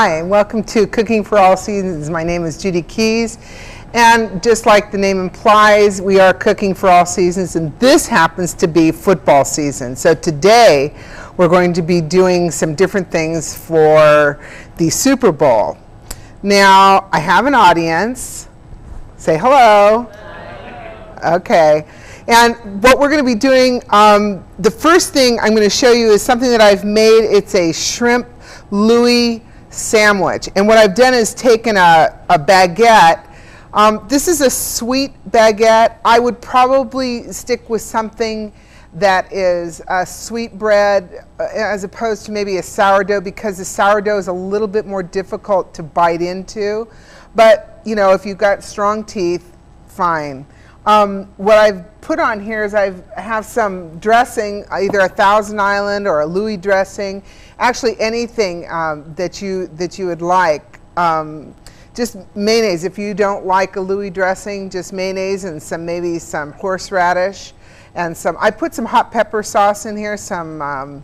Hi, and welcome to Cooking for All Seasons. My name is Judy Keys, and just like the name implies, we are cooking for all seasons, and this happens to be football season. So today, we're going to be doing some different things for the Super Bowl. Now, I have an audience. Say hello. Hi. Okay. And what we're going to be doing, the first thing I'm going to show you is something that I've made. It's a shrimp Louis sandwich. And what I've done is taken a baguette. This is a sweet baguette. I would probably stick with something that is a sweet bread as opposed to maybe a sourdough, because the sourdough is a little bit more difficult to bite into. But, you know, if you've got strong teeth, fine. What I've put on here is I have some dressing, either a Thousand Island or a Louis dressing, actually anything that you would like. Just mayonnaise. If you don't like a Louis dressing, just mayonnaise and maybe some horseradish and I put some hot pepper sauce in here, some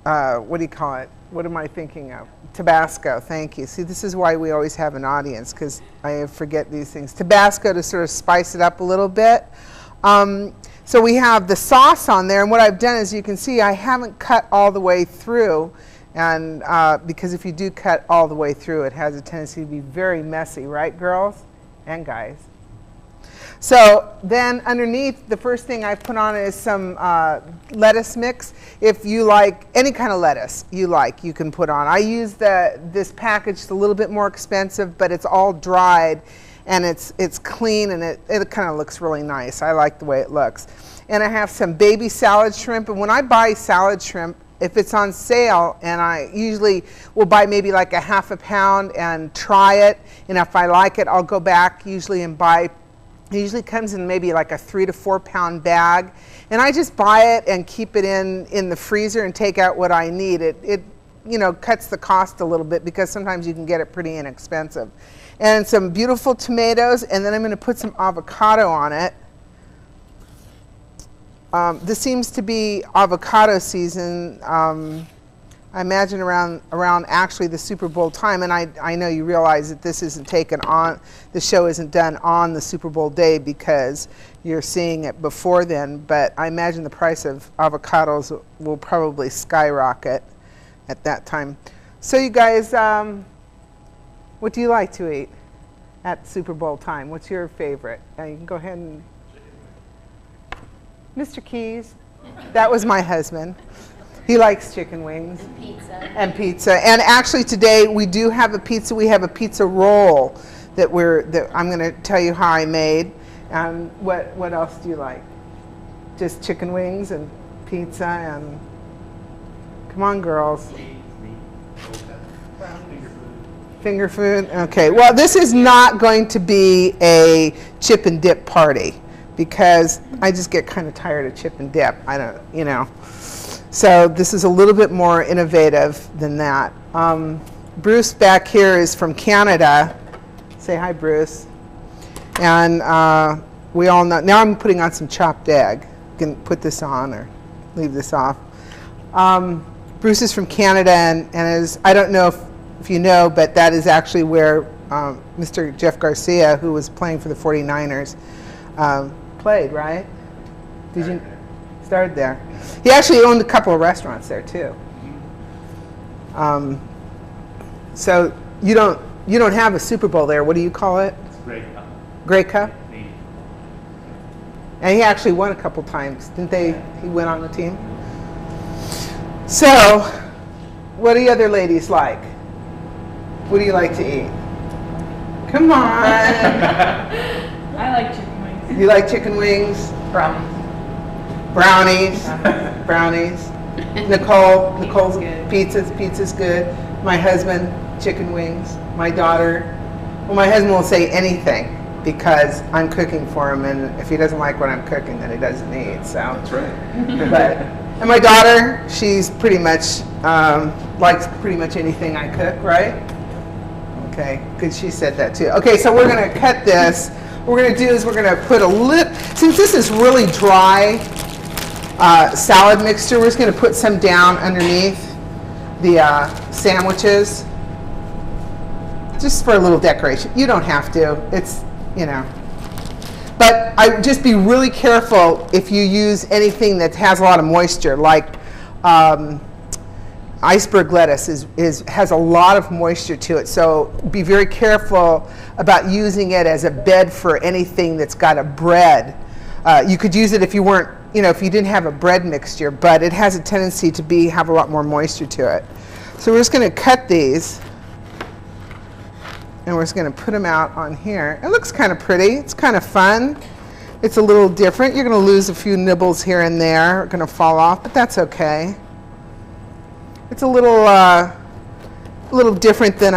what do you call it? What am I thinking of? Tabasco, thank you. See, this is why we always have an audience, because I forget these things. Tabasco to sort of spice it up a little bit. So we have the sauce on there, and what I've done is, you can see I haven't cut all the way through, and because if you do cut all the way through, it has a tendency to be very messy, right, girls and guys? So then underneath, the first thing I put on is some lettuce mix. If you like any kind of lettuce you like, you can put on. I use this package. It's a little bit more expensive, but it's all dried and it's clean, and it kind of looks really nice. I like the way it looks. And I have some baby salad shrimp, and when I buy salad shrimp, if it's on sale, and I usually will buy maybe like a half a pound and try it, and if I like it, I'll go back usually and buy. It usually comes in maybe like a 3 to 4 pound bag, and I just buy it and keep it in the freezer and take out what I need. It you know, cuts the cost a little bit, because sometimes you can get it pretty inexpensive. And some beautiful tomatoes, and then I'm going to put some avocado on it. This seems to be avocado season. I imagine around actually the Super Bowl time, and I know you realize that this isn't taken on, the show isn't done on the Super Bowl day because you're seeing it before then, but I imagine the price of avocados will probably skyrocket at that time. So you guys, what do you like to eat at Super Bowl time? What's your favorite? You can go ahead and, Mr. Keys, that was my husband. He likes chicken wings. And pizza. And pizza. And actually today we do have a pizza. We have a pizza roll that I'm going to tell you how I made. What else do you like? Just chicken wings and pizza and, come on girls. Finger food? Okay. Well, this is not going to be a chip and dip party, because I just get kind of tired of chip and dip. I don't, you know. So this is a little bit more innovative than that. Bruce back here is from Canada. Say hi, Bruce. And we all know, now I'm putting on some chopped egg. You can put this on or leave this off. Bruce is from Canada, and is, I don't know if you know, but that is actually where Mr. Jeff Garcia, who was playing for the 49ers, played, right? Did you? Started there. He actually owned a couple of restaurants there too. So you don't have a Super Bowl there. What do you call it? Grey Cup. Grey Cup. And he actually won a couple times, didn't they? He went on the team. So, what do the other ladies like? What do you like to eat? Come on. I like chicken wings. You like chicken wings? Brownies. Nicole's good. Pizza's good. My husband, chicken wings. My daughter, well, my husband will say anything because I'm cooking for him, and if he doesn't like what I'm cooking, then he doesn't eat. So That's right. And my daughter, she's pretty much likes pretty much anything I cook, right? Okay, good. She said that too. Okay, so we're going to cut this. What we're going to do is we're going to put a little, since this is really dry salad mixture, we're just going to put some down underneath the sandwiches. just for a little decoration. You don't have to. It's, you know. But I just be really careful if you use anything that has a lot of moisture, like iceberg lettuce has a lot of moisture to it. So be very careful about using it as a bed for anything that's got a bread. You could use it if you weren't, you know, if you didn't have a bread mixture, but it has a tendency to have a lot more moisture to it. So we're just going to cut these, and we're just going to put them out on here. It looks kind of pretty. It's kind of fun. It's a little different. You're going to lose a few nibbles here and there. They're going to fall off, but that's okay. It's a little different than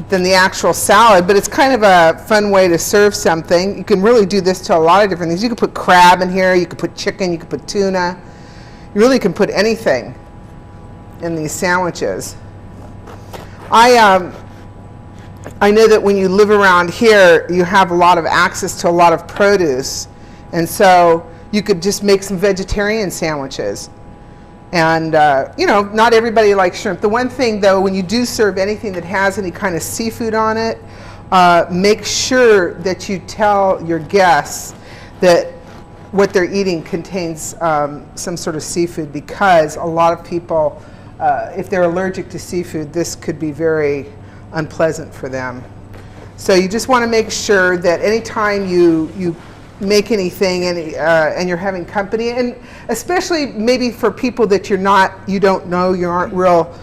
the actual salad, but it's kind of a fun way to serve something. You can really do this to a lot of different things. You could put crab in here. You could put chicken. You could put tuna. You really can put anything in these sandwiches. I know that when you live around here, you have a lot of access to a lot of produce, and so you could just make some vegetarian sandwiches. And you know, not everybody likes shrimp. The one thing, though, when you do serve anything that has any kind of seafood on it, make sure that you tell your guests that what they're eating contains some sort of seafood, because a lot of people, if they're allergic to seafood, this could be very unpleasant for them. So you just want to make sure that anytime you make anything and you're having company, and especially maybe for people that you don't know, you aren't real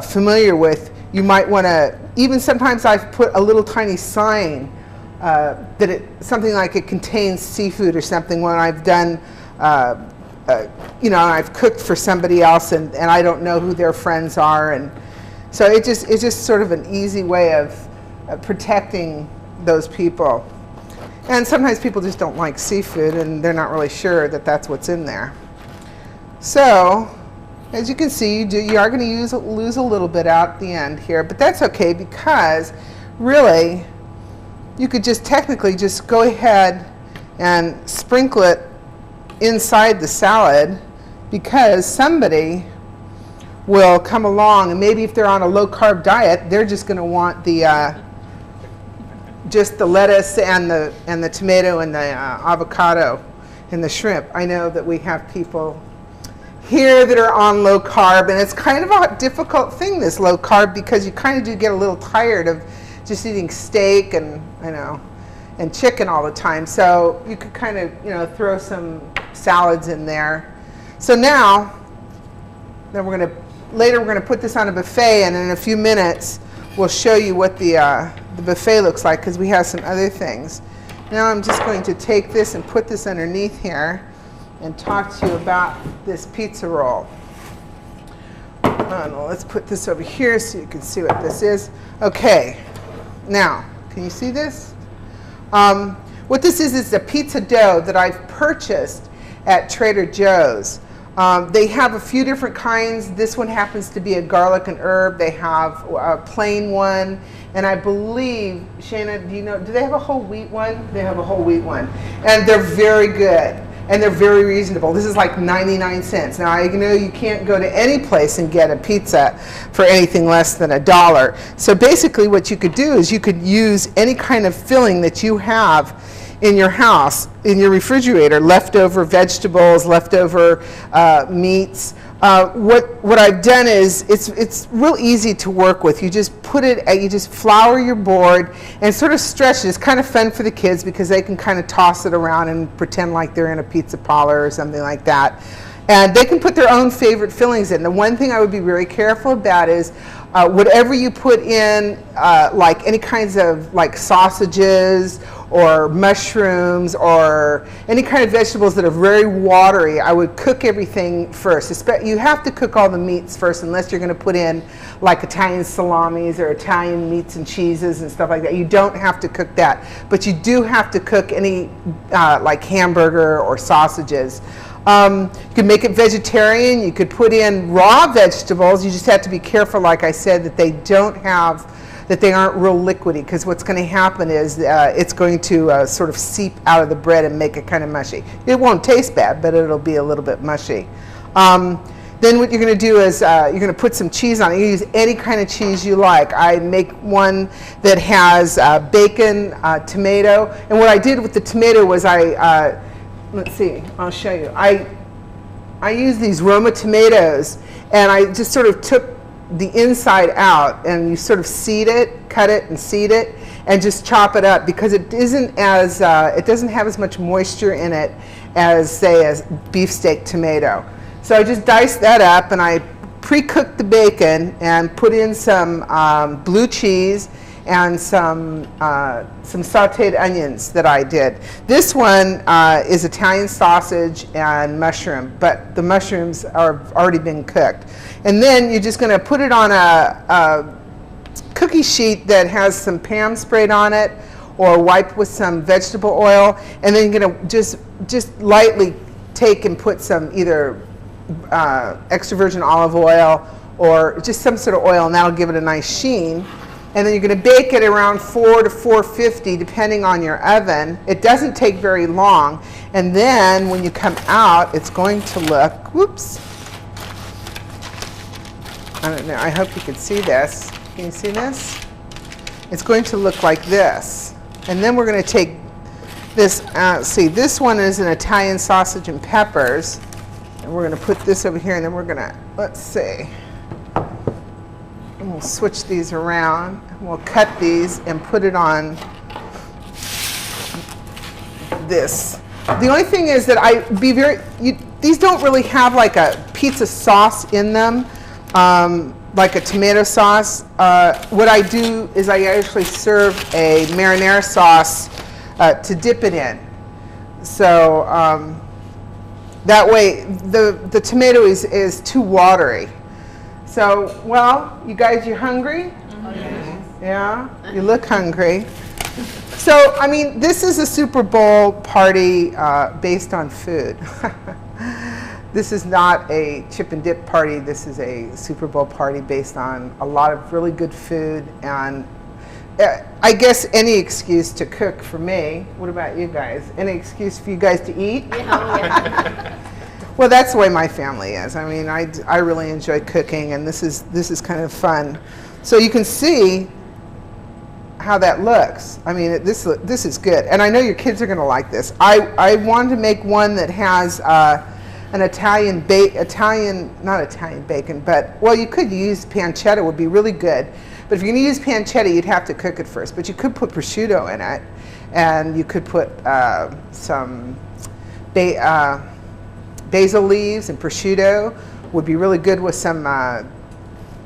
familiar with, you might want to, even sometimes I've put a little tiny sign that something like it contains seafood or something when I've done, you know, I've cooked for somebody else and I don't know who their friends are, and so it's just sort of an easy way of protecting those people. And sometimes people just don't like seafood and they're not really sure that that's what's in there. So, as you can see, you are going to lose a little bit out at the end here, but that's okay, because really you could just technically just go ahead and sprinkle it inside the salad, because somebody will come along and maybe if they're on a low carb diet, they're just going to want just the lettuce and the tomato and the avocado and the shrimp. I know that we have people here that are on low carb, and it's kind of a difficult thing, this low carb, because you kind of do get a little tired of just eating steak and chicken all the time. So you could kind of, you know, throw some salads in there. So now, then later we're going to put this on a buffet, and in a few minutes we'll show you what the buffet looks like, because we have some other things. Now I'm just going to take this and put this underneath here and talk to you about this pizza roll. Let's put this over here so you can see what this is. Okay, now, can you see this? What this is a pizza dough that I've purchased at Trader Joe's. They have a few different kinds. This one happens to be a garlic and herb. They have a plain one, and I believe, Shana, do you know, do they have a whole wheat one? They have a whole wheat one, and they're very good, and they're very reasonable. This is like 99 cents. Now, I know you can't go to any place and get a pizza for anything less than $1. So basically what you could do is you could use any kind of filling that you have in your house, in your refrigerator, leftover vegetables, leftover meats. What I've done is it's real easy to work with. You just you just flour your board and sort of stretch it. It's kind of fun for the kids because they can kind of toss it around and pretend like they're in a pizza parlor or something like that. And they can put their own favorite fillings in. The one thing I would be very careful about is whatever you put in, like any kinds of like sausages or mushrooms or any kind of vegetables that are very watery, I would cook everything first. You have to cook all the meats first, unless you're going to put in like Italian salamis or Italian meats and cheeses and stuff like that. You don't have to cook that, but you do have to cook any like hamburger or sausages. You could make it vegetarian. You could put in raw vegetables. You just have to be careful, like I said, that they aren't real liquidy, because what's going to happen is it's going to sort of seep out of the bread and make it kind of mushy. It won't taste bad, but it'll be a little bit mushy. Then what you're going to do is you're going to put some cheese on it. You use any kind of cheese you like. I make one that has bacon, tomato, and what I did with the tomato was let's see, I'll show you. I use these Roma tomatoes, and I just sort of took the inside out, and you sort of seed it, cut it and seed it, and just chop it up, because it isn't as it doesn't have as much moisture in it as, say, a beefsteak tomato. So I just diced that up, and I pre-cooked the bacon and put in some blue cheese and some sauteed onions that I did. This one is Italian sausage and mushroom, but the mushrooms are already been cooked. And then you're just going to put it on a cookie sheet that has some Pam sprayed on it, or wiped with some vegetable oil, and then you're going to just lightly take and put some either extra virgin olive oil or just some sort of oil, and that'll give it a nice sheen. And then you're going to bake it around 4 to 450 depending on your oven. It doesn't take very long, and then when you come out, it's going to look, whoops, I don't know, I hope you can see this. Can you see this? It's going to look like this. And then we're going to take this, see, this one is an Italian sausage and peppers. And we're going to put this over here, and then we're going to, let's see. And we'll switch these around. We'll cut these and put it on this. The only thing is that these don't really have like a pizza sauce in them, like a tomato sauce. What I do is I actually serve a marinara sauce to dip it in. So that way the tomato is too watery. So, well, you guys, you hungry? Oh, yes. Yeah, you look hungry. So, I mean, this is a Super Bowl party based on food. This is not a chip and dip party. This is a Super Bowl party based on a lot of really good food, and I guess any excuse to cook for me. What about you guys? Any excuse for you guys to eat? Yeah. Well, that's the way my family is. I mean, I really enjoy cooking, and this is kind of fun. So you can see how that looks. I mean, this is good, and I know your kids are going to like this. I wanted to make one that has an not Italian bacon, but, well, you could use pancetta, would be really good. But if you're going to use pancetta, you'd have to cook it first. But you could put prosciutto in it, and you could put some basil leaves, and prosciutto would be really good with some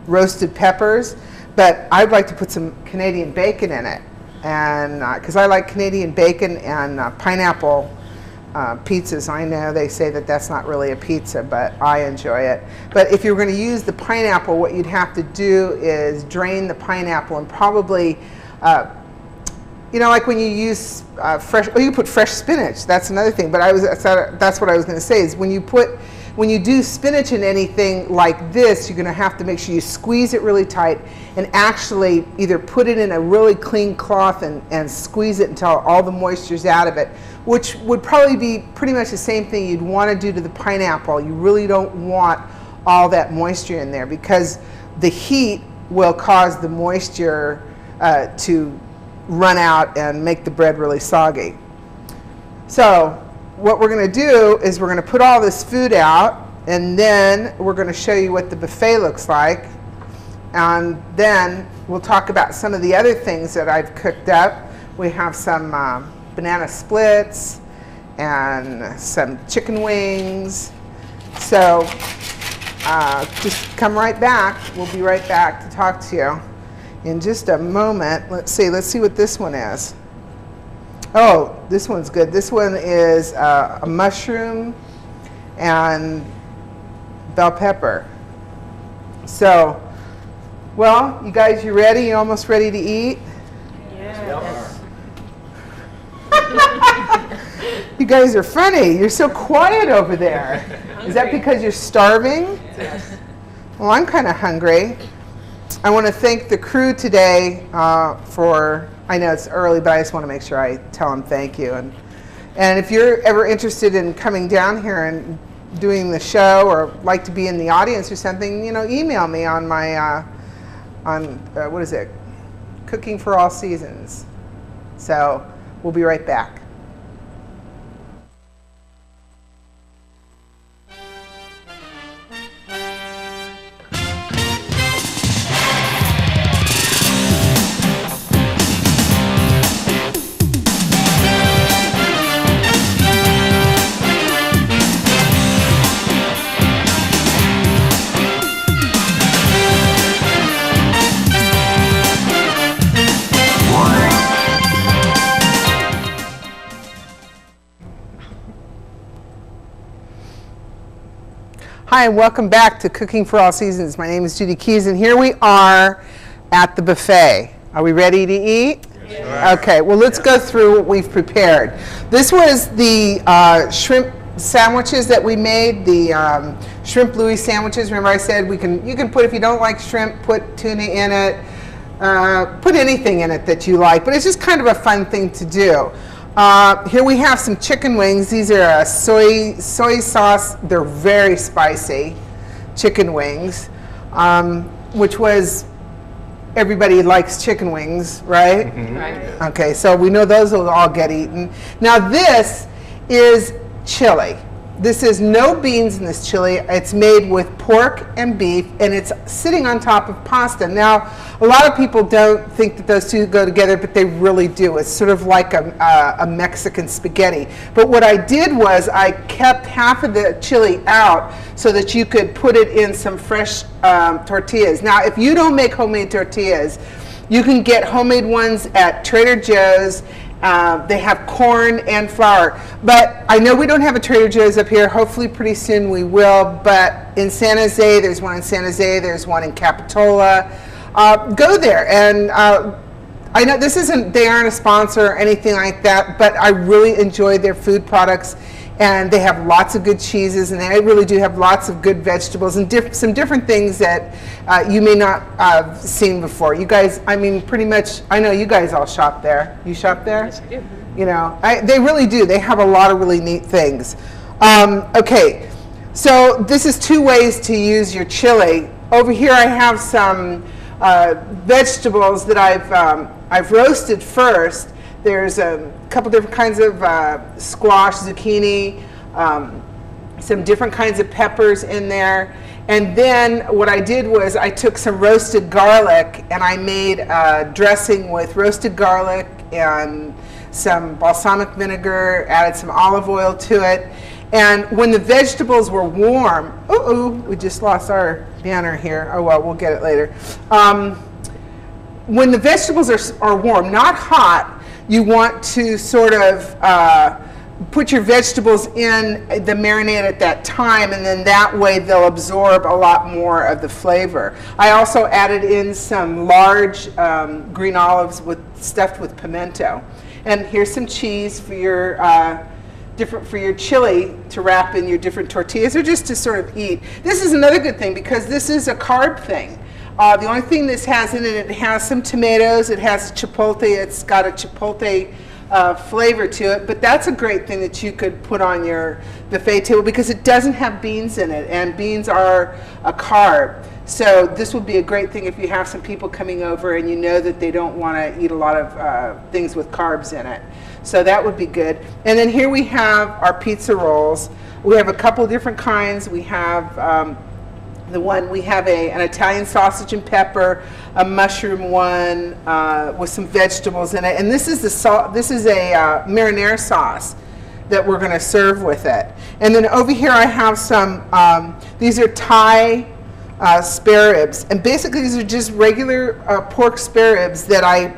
roasted peppers. But I'd like to put some Canadian bacon in it, and because I like Canadian bacon and pineapple pizzas. I know they say that that's not really a pizza, but I enjoy it. But if you're going to use the pineapple, what you'd have to do is drain the pineapple and probably, you know, like when you use fresh, or you put fresh spinach. That's another thing. But that's what I was going to say is when you do spinach in anything like this, you're going to have to make sure you squeeze it really tight and actually either put it in a really clean cloth and squeeze it until all the moisture's out of it, which would probably be pretty much the same thing you'd want to do to the pineapple. You really don't want all that moisture in there because the heat will cause the moisture to run out and make the bread really soggy. So what we're going to do is we're going to put all this food out, and then we're going to show you what the buffet looks like, and then we'll talk about some of the other things that I've cooked up. We have some banana splits and some chicken wings. So just come right back. We'll be right back to talk to you in just a moment. Let's see what this one is. Oh, this one's good. This one is a mushroom and bell pepper. So, well, you guys, you ready? You almost ready to eat? Yes. You guys are funny. You're so quiet over there. Is that because you're starving? Yes. Well, I'm kind of hungry. I want to thank the crew today for, I know it's early, but I just want to make sure I tell them thank you. And if you're ever interested in coming down here and doing the show or like to be in the audience or something, email me on my, what is it? Cooking for All Seasons. So we'll be right back. Hi, and welcome back to Cooking for All Seasons. My name is Judy Keys, and here we are at the buffet. Are we ready to eat? Yes. Okay, well, let's go through what we've prepared. This was the shrimp sandwiches that we made, the shrimp Louis sandwiches. Remember I said you can put, if you don't like shrimp, put tuna in it, put anything in it that you like, but it's just kind of a fun thing to do. Here we have some chicken wings. These are soy sauce. They're very spicy chicken wings, which was, everybody likes chicken wings, right? Mm-hmm. Right. Okay, so we know those will all get eaten. Now this is chili. This is no beans in this chili. It's made with pork and beef, and it's sitting on top of pasta. Now, a lot of people don't think that those two go together, but they really do. It's sort of like a Mexican spaghetti. But what I did was I kept half of the chili out so that you could put it in some fresh tortillas. Now, if you don't make homemade tortillas, you can get homemade ones at Trader Joe's. They have corn and flour, but I know we don't have a Trader Joe's up here. Hopefully pretty soon we will, but in San Jose, there's one in San Jose, there's one in Capitola. Go there, and I know they aren't a sponsor or anything like that, but I really enjoy their food products, and they have lots of good cheeses, and they really do have lots of good vegetables and some different things that you may not have seen before. You guys, I mean, pretty much, I know you guys all shop there. You shop there? Yes, I do. You know, they really do. They have a lot of really neat things. Okay, so this is two ways to use your chili. Over here I have some vegetables that I've roasted first. There's a couple different kinds of squash, zucchini, some different kinds of peppers in there. And then what I did was I took some roasted garlic and I made a dressing with roasted garlic and some balsamic vinegar, added some olive oil to it. And when the vegetables were warm, we just lost our banner here. Oh well, we'll get it later. When the vegetables are warm, not hot, you want to sort of put your vegetables in the marinade at that time, and then that way they'll absorb a lot more of the flavor. I also added in some large green olives stuffed with pimento. And here's some cheese for your chili to wrap in your different tortillas, or just to sort of eat. This is another good thing because this is a carb thing. The only thing this has in it has some tomatoes, it has chipotle, it's got a chipotle flavor to it, but that's a great thing that you could put on your buffet table because it doesn't have beans in it, and beans are a carb. So this would be a great thing if you have some people coming over and you know that they don't want to eat a lot of things with carbs in it. So that would be good. And then here we have our pizza rolls. We have a couple different kinds. We have we have an Italian sausage and pepper, a mushroom one with some vegetables in it, and this is a marinara sauce that we're going to serve with it. And then over here I have some. These are Thai spare ribs, and basically these are just regular pork spare ribs that I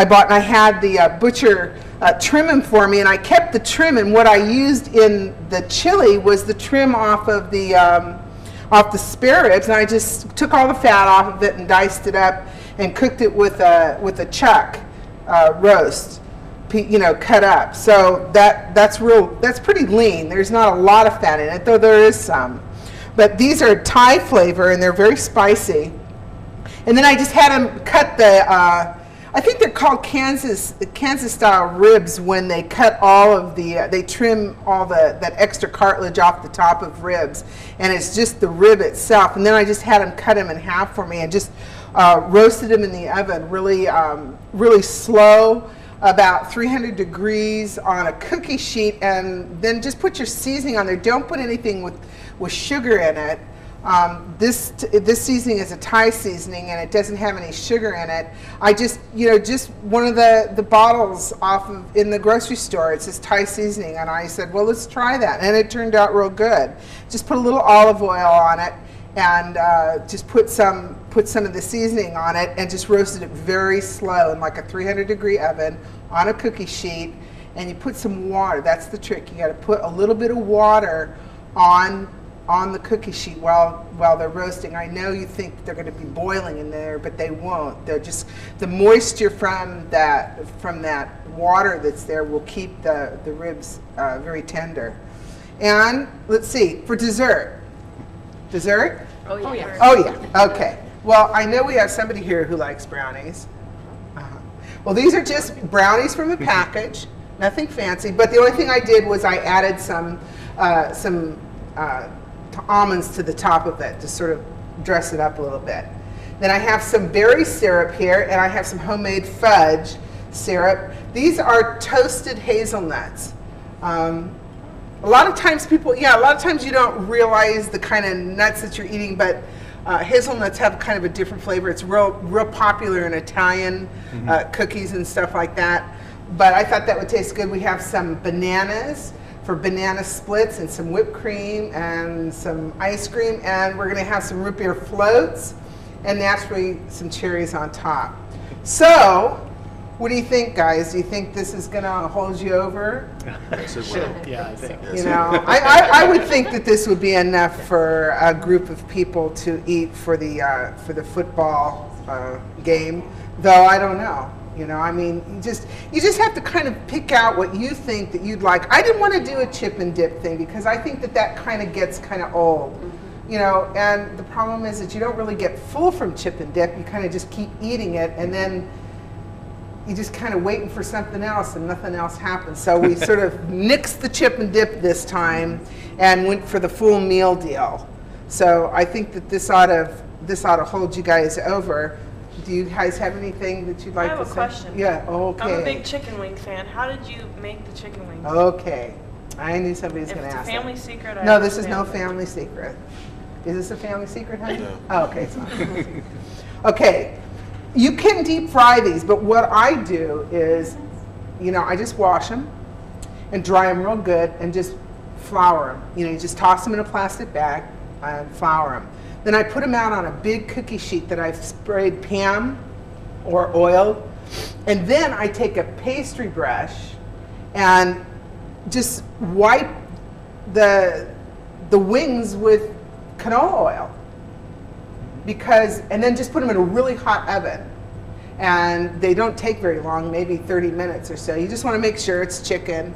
bought, and I had the butcher trim them for me, and I kept the trim. And what I used in the chili was the trim off the spare ribs, and I just took all the fat off of it and diced it up and cooked it with a chuck roast, cut up. So that's pretty lean. There's not a lot of fat in it, though there is some. But these are Thai flavor and they're very spicy. And then I just had them cut I think they're called Kansas style ribs when they cut all of the, they trim all that extra cartilage off the top of ribs, and it's just the rib itself. And then I just had them cut them in half for me and just roasted them in the oven really, really slow, about 300 degrees on a cookie sheet, and then just put your seasoning on there. Don't put anything with sugar in it. This seasoning is a Thai seasoning, and it doesn't have any sugar in it. I just, just one of the bottles off of in the grocery store, it says Thai seasoning, and I said, well, let's try that, and it turned out real good. Just put a little olive oil on it, and just put some of the seasoning on it, and just roasted it very slow in like a 300-degree oven on a cookie sheet. And you put some water. That's the trick. You got to put a little bit of water on the cookie sheet while they're roasting. I know you think they're going to be boiling in there, but they won't. They're just the moisture from that water that's there will keep the ribs very tender. And let's see, for dessert. Dessert? Oh yeah. Oh yeah. Okay. Well, I know we have somebody here who likes brownies. Well, these are just brownies from a package. Nothing fancy. But the only thing I did was I added some almonds to the top of it to sort of dress it up a little bit. Then I have some berry syrup here, and I have some homemade fudge syrup. These are toasted hazelnuts. A lot of times you don't realize the kind of nuts that you're eating, but hazelnuts have kind of a different flavor. It's real popular in Italian cookies and stuff like that. But I thought that would taste good. We have some bananas for banana splits, and some whipped cream and some ice cream, and we're going to have some root beer floats, and naturally some cherries on top. So, what do you think, guys? Do you think this is going to hold you over? Yes, it will. Yeah, I think. I would think that this would be enough for a group of people to eat for the football game, though I don't know. I mean, you just have to kind of pick out what you think that you'd like. I didn't want to do a chip and dip thing because I think that kind of gets kind of old. And the problem is that you don't really get full from chip and dip. You kind of just keep eating it, and then you just kind of waiting for something else, and nothing else happens. So we sort of nixed the chip and dip this time and went for the full meal deal. So I think that this ought to hold you guys over. Do you guys have anything that you'd like to say? I have a question. Yeah, okay. I'm a big chicken wing fan. How did you make the chicken wings? Okay. I knew somebody was going to ask If it's a family that. secret, No, this is no family secret. Is this a family secret, honey? No. Oh, okay, it's not a family secret. Okay, you can deep fry these, but what I do is, I just wash them and dry them real good and just flour them. You just toss them in a plastic bag and flour them. Then I put them out on a big cookie sheet that I've sprayed Pam or oil, and then I take a pastry brush and just wipe the wings with canola oil, and then just put them in a really hot oven. And they don't take very long, maybe 30 minutes or so. You just want to make sure it's chicken,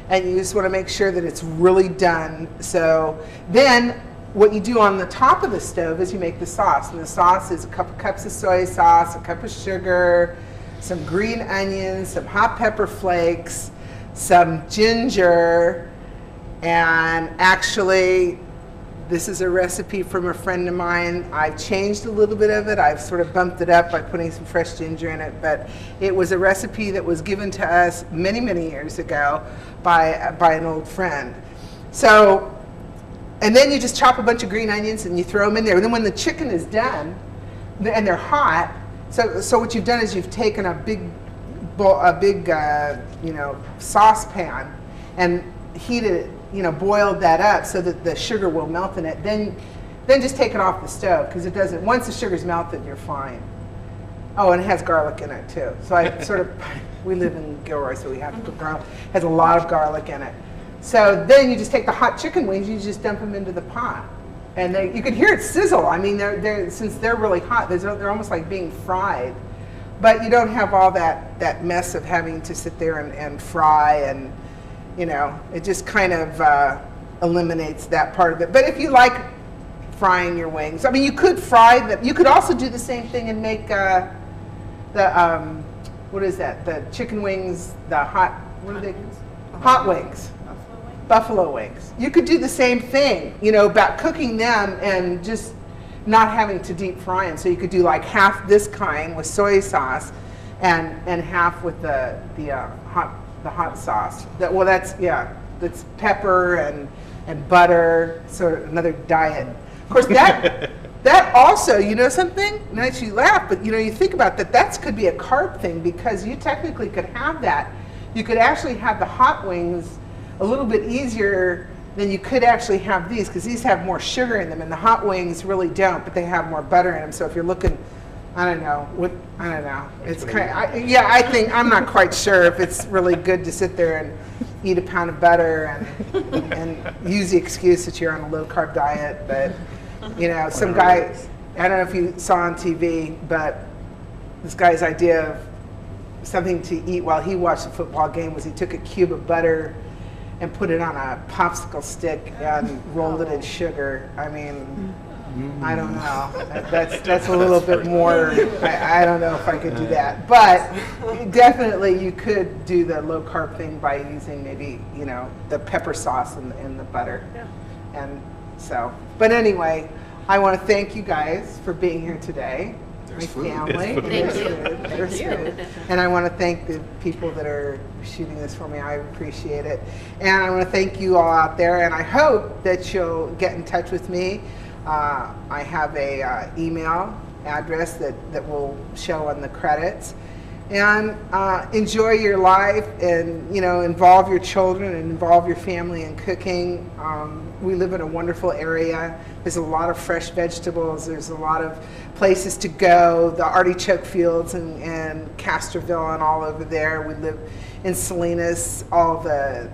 and you just want to make sure that it's really done. So then what you do on the top of the stove is you make the sauce, and the sauce is a couple cups of soy sauce, a cup of sugar, some green onions, some hot pepper flakes, some ginger, and actually this is a recipe from a friend of mine. I've changed a little bit of it. I've sort of bumped it up by putting some fresh ginger in it, but it was a recipe that was given to us many, many years ago by an old friend. So, and then you just chop a bunch of green onions and you throw them in there. And then when the chicken is done, and they're hot, so what you've done is you've taken a big saucepan and heated it, boiled that up so that the sugar will melt in it. Then just take it off the stove, because it doesn't. Once the sugar's melted, you're fine. Oh, and it has garlic in it too. So I sort of, we live in Gilroy, so we have to put garlic. It has a lot of garlic in it. So then you just take the hot chicken wings, you just dump them into the pot, and you can hear it sizzle. I mean, since they're really hot, they're almost like being fried. But you don't have all that mess of having to sit there and fry, and it just kind of eliminates that part of it. But if you like frying your wings, I mean, you could fry them. You could also do the same thing and make the what is that? The chicken wings, the hot, what are they? Hot wings. Buffalo wings. You could do the same thing, you know, about cooking them and just not having to deep fry them. So you could do like half this kind with soy sauce and half with the hot sauce. That's pepper and butter, sort of another diet. Of course, that also, you know something? Nice you laugh, but you know, you think about that, that could be a carb thing because you technically could have that. You could actually have the hot wings a little bit easier than you could actually have these, because these have more sugar in them and the hot wings really don't, but they have more butter in them. So if you're looking, I don't know. It's kind of, I think, I'm not quite sure if it's really good to sit there and eat a pound of butter and use the excuse that you're on a low carb diet. But, you know, some guy, I don't know if you saw on TV, but this guy's idea of something to eat while he watched the football game was he took a cube of butter and put it on a popsicle stick and rolled it in sugar. I mean, I don't know. That's a little bit more, I don't know if I could do that. But definitely you could do the low carb thing by using maybe, you know, the pepper sauce and the butter. Yeah. And so, but anyway, I want to thank you guys for being here today. My family. There's food. Thank you. There's food. And I want to thank the people that are shooting this for me. I appreciate it. And I want to thank you all out there. And I hope that you'll get in touch with me. I have a email address that will show on the credits. And enjoy your life, and you know, involve your children and involve your family in cooking. We live in a wonderful area. There's a lot of fresh vegetables. There's a lot of places to go. The artichoke fields and Castroville and all over there. We live in Salinas. All the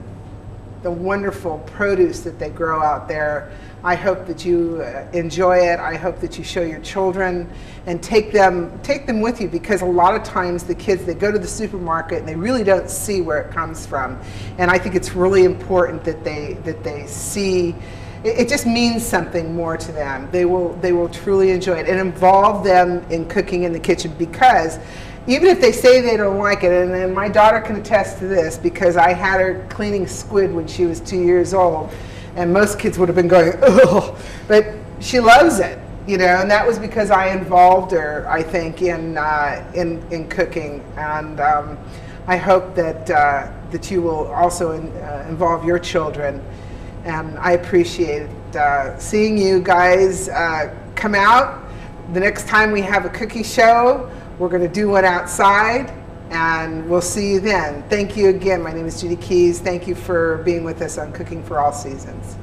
wonderful produce that they grow out there. I hope that you enjoy it. I hope that you show your children and take them with you, because a lot of times the kids, they go to the supermarket and they really don't see where it comes from. And I think it's really important that they see. It just means something more to them. They will truly enjoy it, and involve them in cooking in the kitchen, because even if they say they don't like it, and my daughter can attest to this because I had her cleaning squid when she was 2 years old, and most kids would have been going, ugh, but she loves it, you know, and that was because I involved her, I think, in cooking. And I hope that you will also involve your children. And I appreciate seeing you guys come out. The next time we have a cookie show, we're going to do one outside, and we'll see you then. Thank you again. My name is Judy Keys. Thank you for being with us on Cooking for All Seasons.